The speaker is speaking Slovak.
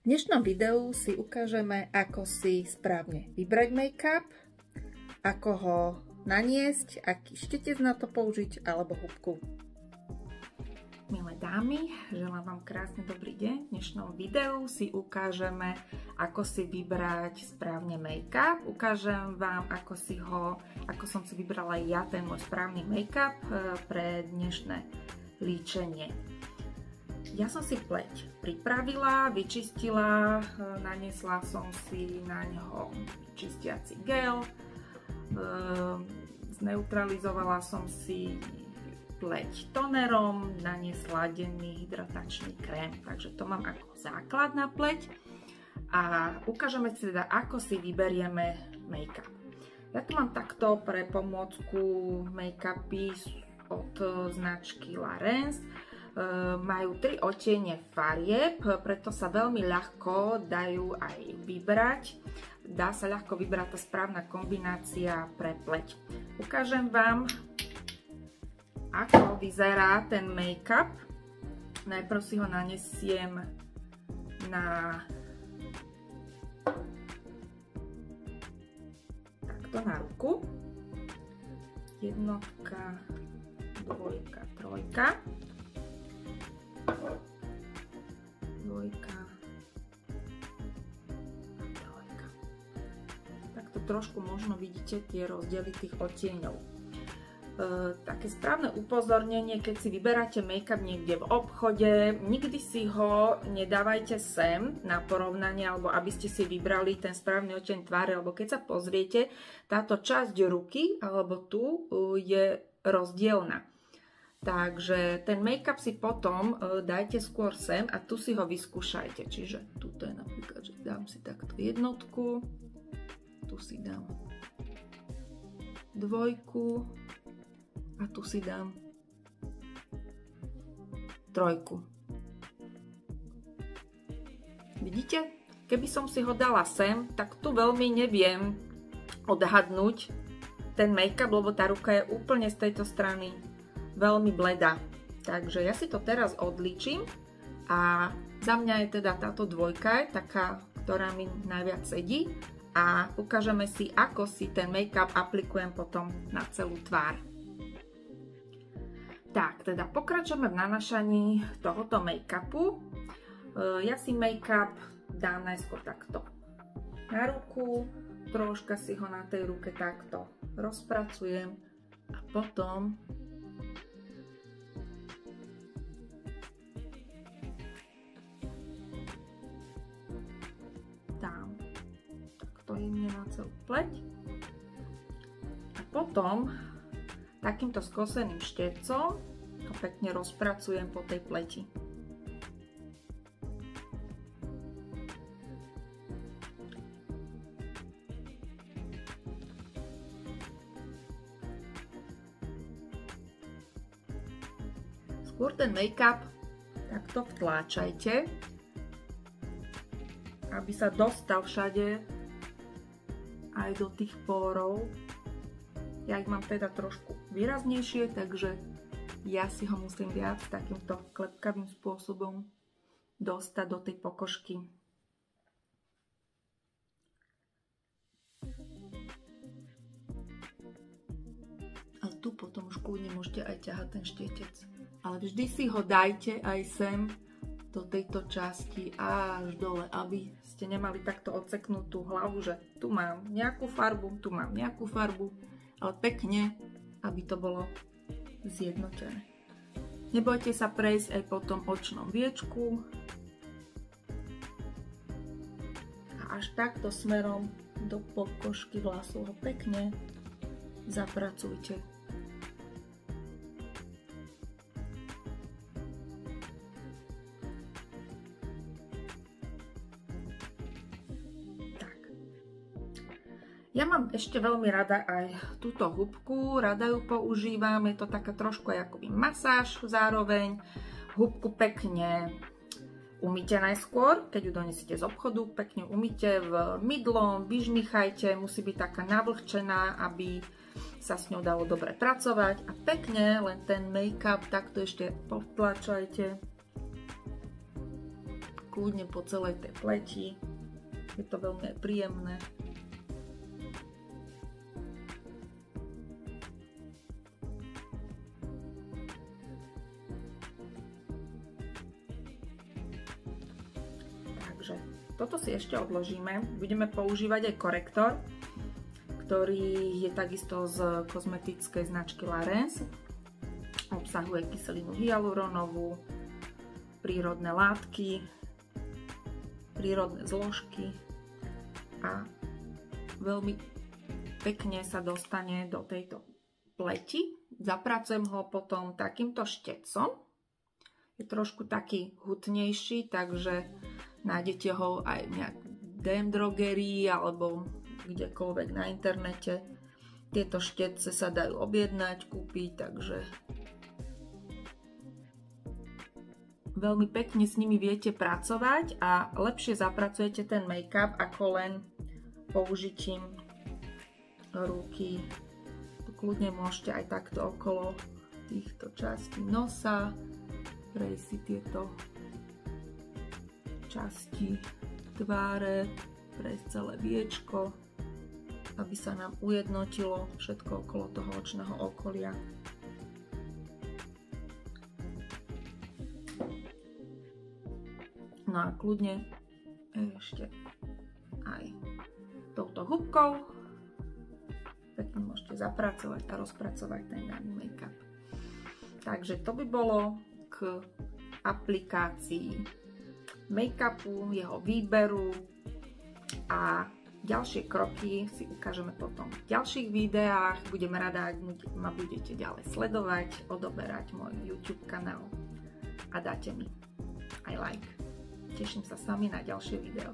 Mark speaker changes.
Speaker 1: V dnešnom videu si ukážeme, ako si správne vybrať make-up, ako ho naniesť, aký štetec na to použiť alebo húbku. Milé dámy, želám vám krásny dobrý deň. V dnešnom videu si ukážeme, ako si vybrať správne make-up. Ukážem vám, ako som si vybrala ja ten môj správny make-up pre dnešné líčenie. Ja som si pleť pripravila, vyčistila, naniesla som si na ňo čistiaci gel, zneutralizovala som si pleť tonerom, naniesla denný hydratačný krém, takže to mám ako základ na pleť a ukážeme si teda, ako si vyberieme make-up. Ja tu mám takto pre pomôcku make-upy od značky Larens. Majú 3 odtiene farieb, preto sa veľmi ľahko dajú aj vybrať. Dá sa ľahko vybrať tá správna kombinácia pre pleť. Ukážem vám, ako vyzerá ten make-up. Najprv si ho nanesiem takto na ruku. Jednotka, dvojka, trojka. Dvojka a trojka. Takto trošku možno vidíte tie rozdiely tých odtieňov. Také správne upozornenie, keď si vyberáte make-up niekde v obchode, nikdy si ho nedávajte sem na porovnanie, alebo aby ste si vybrali ten správny odtieň tváre, lebo keď sa pozriete, táto časť ruky, alebo tu, je rozdielna. Takže ten make-up si potom dajte skôr sem a tu si ho vyskúšajte. Čiže tuto je napríklad, že dám si takto jednotku, tu si dám dvojku a tu si dám trojku. Vidíte? Keby som si ho dala sem, tak tu veľmi neviem odhadnúť ten make-up, lebo tá ruka je úplne z tejto strany veľmi bledá. Takže ja si to teraz odlíčim a za mňa je teda táto dvojka taká, ktorá mi najviac sedí a ukážeme si, ako si ten make-up aplikujem potom na celú tvár. Tak, teda pokračujeme v nanášaní tohoto make-upu. Ja si make-up dám najskôr takto na ruku, troška si ho na tej ruke takto rozpracujem a potom dám takto jemne na celú pleť a potom takýmto skoseným štecom to pekne rozpracujem po tej pleti. Skôr ten make-up takto vtláčajte, aby sa dostal všade aj do tých pórov. Ja ich mám teda trošku výraznejšie, takže ja si ho musím viac takýmto klepkavým spôsobom dostať do tej pokožky. A tu potom už kľudne môžete aj ťahať ten štetec. Ale vždy si ho dajte aj sem do tejto časti až dole, aby ste nemali takto odseknutú hlavu, že tu mám nejakú farbu, tu mám nejakú farbu, ale pekne, aby to bolo zjednotené. Nebojte sa prejsť aj po tom očnom viečku a až takto smerom do pokožky vlasov ho pekne zapracujte. Ja mám ešte veľmi rada aj túto húbku, rada ju používam, je to taká trošku akoby masáž zároveň. Húbku pekne umyte najskôr, keď ju donesiete z obchodu, pekne umyte mydlom, vyžmýchajte, musí byť taká navlhčená, aby sa s ňou dalo dobre pracovať a pekne len ten make-up takto ešte potlačajte kľudne po celej tej pleti. Je to veľmi príjemné. Takže toto si ešte odložíme. Budeme používať aj korektor, ktorý je takisto z kozmetickej značky Larins. Obsahuje kyselinu hyaluronovú, prírodné látky, prírodné zložky a veľmi pekne sa dostane do tejto pleti. Zapracujem ho potom takýmto štecom. Je trošku taký hutnejší, takže nájdete ho aj v nejakej DM drogerii alebo kdekoľvek na internete. Tieto štece sa dajú objednať, kúpiť, takže veľmi pekne s nimi viete pracovať a lepšie zapracujete ten make-up ako len použitím ruky. Kľudne môžete aj takto okolo týchto častí nosa prejsť si tieto časti tváre, prejsť celé viečko, aby sa nám ujednotilo všetko okolo toho očného okolia. No a kľudne ešte aj touto húbkou pekne môžete zapracovať a rozpracovať ten daný make-up. Takže to by bolo k aplikácii make-upu, jeho výberu a ďalšie kroky si ukážeme potom v ďalších videách. Budem rada, ak ma budete ďalej sledovať, odoberať môj YouTube kanál a dáte mi aj like. Teším sa s vami na ďalšie video.